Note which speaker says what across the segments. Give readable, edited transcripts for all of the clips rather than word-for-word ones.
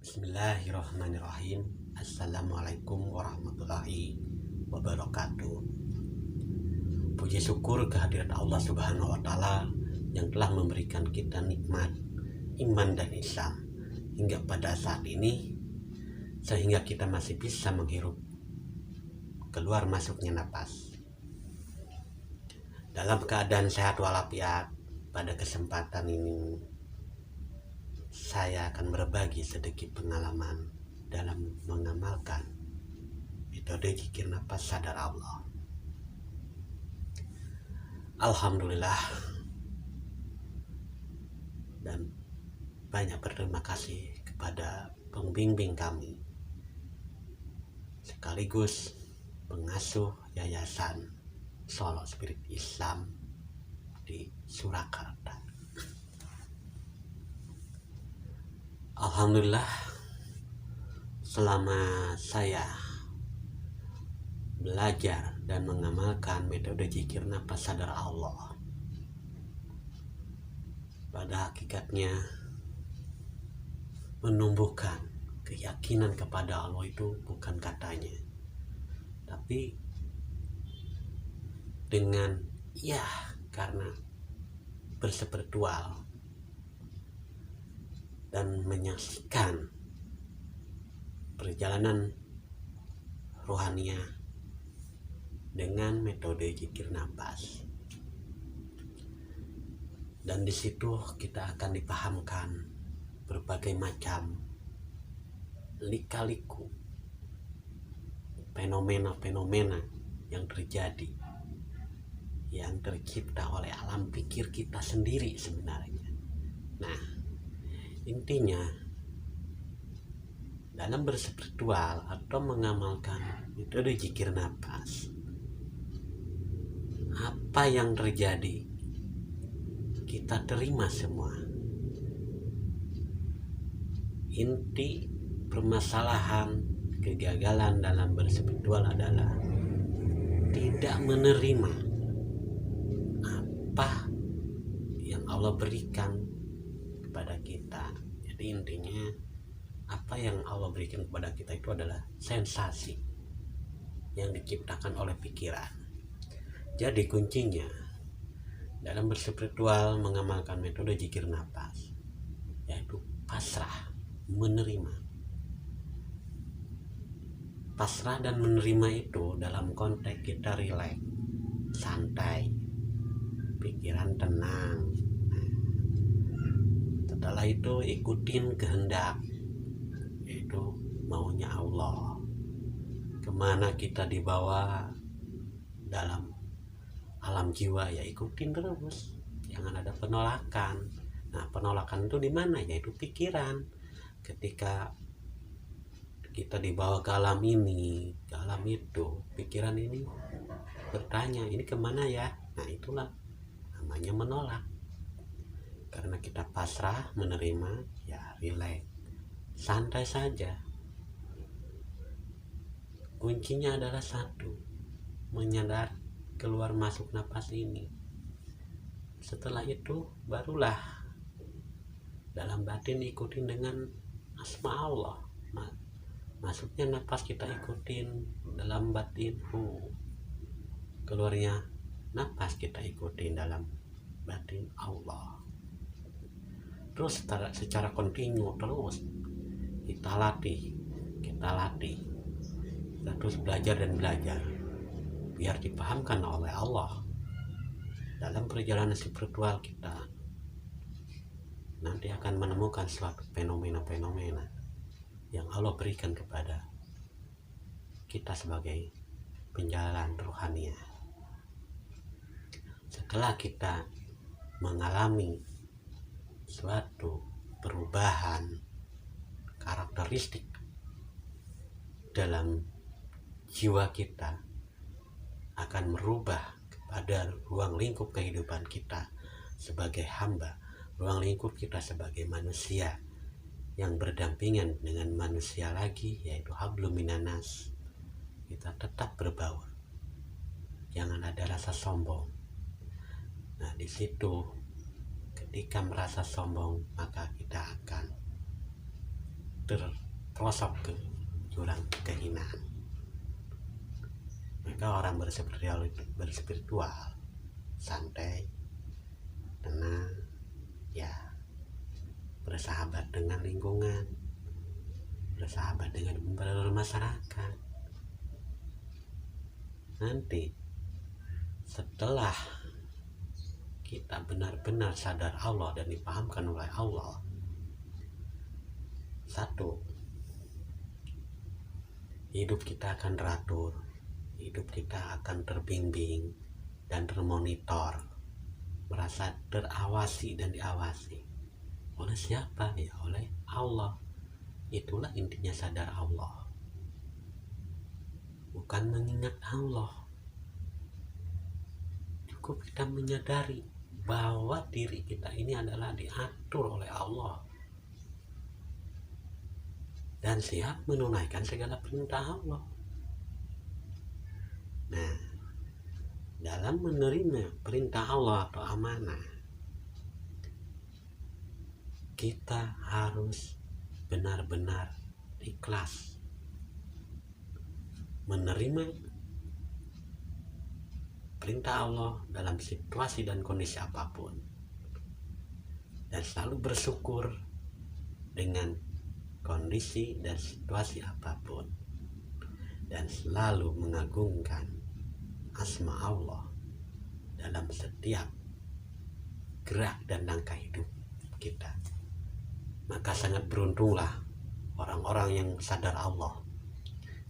Speaker 1: Bismillahirrahmanirrahim. Assalamualaikum warahmatullahi wabarakatuh. Puji syukur kehadirat Allah Subhanahu wa Ta'ala yang telah memberikan kita nikmat iman dan Islam hingga pada saat ini, sehingga kita masih bisa menghirup keluar masuknya napas dalam keadaan sehat walafiat. Pada kesempatan ini saya akan berbagi sedikit pengalaman dalam mengamalkan metode zikir nafas sadar Allah. Alhamdulillah, dan banyak berterima kasih kepada pembimbing kami sekaligus pengasuh Yayasan Solo Spirit Islam di Surakarta. Alhamdulillah, selama saya belajar dan mengamalkan metode zikir nafas sadar Allah, pada hakikatnya menumbuhkan keyakinan kepada Allah itu bukan katanya, tapi dengan karena berspiritual dan menyaksikan perjalanan rohania dengan metode zikir nafas. Dan di situ kita akan dipahamkan berbagai macam lika-liku fenomena-fenomena yang terjadi, yang tercipta oleh alam pikir kita sendiri sebenarnya. Nah, intinya dalam berspiritual atau mengamalkan metode zikir nafas, apa yang terjadi kita terima semua. Inti permasalahan kegagalan dalam berspiritual adalah tidak menerima apa yang Allah berikan kepada kita. Jadi intinya, apa yang Allah berikan kepada kita itu adalah sensasi yang diciptakan oleh pikiran. Jadi kuncinya dalam berspiritual mengamalkan metode zikir nafas yaitu pasrah, menerima. Pasrah dan menerima itu dalam konteks kita rileks, santai, pikiran tenang. Setelah itu ikutin kehendak, yaitu maunya Allah. Kemana kita dibawa dalam alam jiwa, ya ikutin terus, jangan ada penolakan. Nah, penolakan itu di mana? Yaitu pikiran. Ketika kita dibawa ke alam ini, ke alam itu, pikiran ini bertanya, ini kemana ya? Nah, itulah namanya menolak. Karena kita pasrah, menerima, ya rileks, santai saja. Kuncinya adalah satu, menyadari keluar masuk napas ini. Setelah itu barulah dalam batin ikutin dengan asma Allah. Masuknya napas kita ikutin dalam batin, keluarnya napas kita ikutin dalam batin Allah. Terus secara kontinu terus kita latih, kita terus belajar dan belajar biar dipahamkan oleh Allah. Dalam perjalanan spiritual kita nanti akan menemukan suatu fenomena-fenomena yang Allah berikan kepada kita sebagai penjalan rohania. Setelah kita mengalami suatu perubahan karakteristik dalam jiwa kita, akan merubah kepada ruang lingkup kehidupan kita sebagai hamba, ruang lingkup kita sebagai manusia yang berdampingan dengan manusia lagi, yaitu hablum minanas. Kita tetap berbaur, jangan ada rasa sombong. Nah, di situ ketika merasa sombong, maka kita akan terprosok ke jurang kehinaan. Maka orang berspiritual santai, tenang, ya bersahabat dengan lingkungan, bersahabat dengan masyarakat. Nanti setelah kita benar-benar sadar Allah dan dipahamkan oleh Allah, satu, hidup kita akan teratur, hidup kita akan terbimbing dan termonitor, merasa terawasi dan diawasi. Oleh siapa? Ya oleh Allah. Itulah intinya sadar Allah, bukan mengingat Allah. Cukup kita menyadari bahwa diri kita ini adalah diatur oleh Allah dan siap menunaikan segala perintah Allah. Nah, dalam menerima perintah Allah atau amanah, kita harus benar-benar ikhlas menerima perintah Allah dalam situasi dan kondisi apapun, dan selalu bersyukur dengan kondisi dan situasi apapun, dan selalu mengagungkan asma Allah dalam setiap gerak dan langkah hidup kita. Maka sangat beruntunglah orang-orang yang sadar Allah,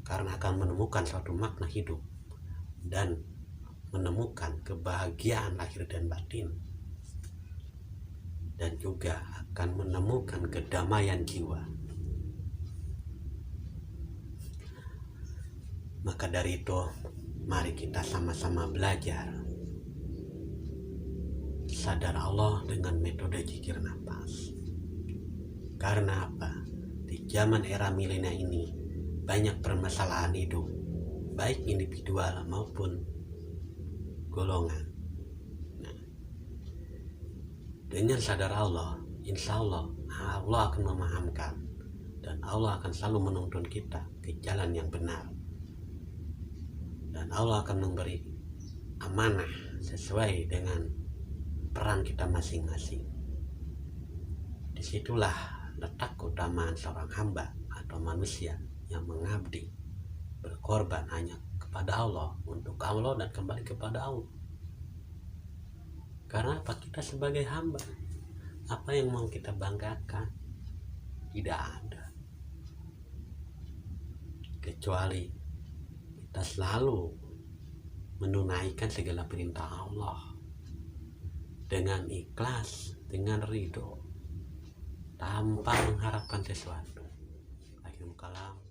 Speaker 1: karena akan menemukan suatu makna hidup dan menemukan kebahagiaan lahir dan batin, dan juga akan menemukan kedamaian jiwa. Maka dari itu, mari kita sama-sama belajar sadar Allah dengan metode zikir nafas. Karena apa? Di zaman era milenial ini banyak permasalahan hidup, baik individual maupun golongan. Nah, dengan sadar Allah, insya Allah akan memahamkan, dan Allah akan selalu menuntun kita ke jalan yang benar, dan Allah akan memberi amanah sesuai dengan peran kita masing-masing. Disitulah letak keutamaan seorang hamba atau manusia yang mengabdi, berkorban hanya kepada Allah, untuk Allah dan kembali kepada Allah. Karena apa? Kita sebagai hamba, apa yang mau kita banggakan? Tidak ada, kecuali kita selalu menunaikan segala perintah Allah dengan ikhlas, dengan ridho, tanpa mengharapkan sesuatu. Akhirul kalam.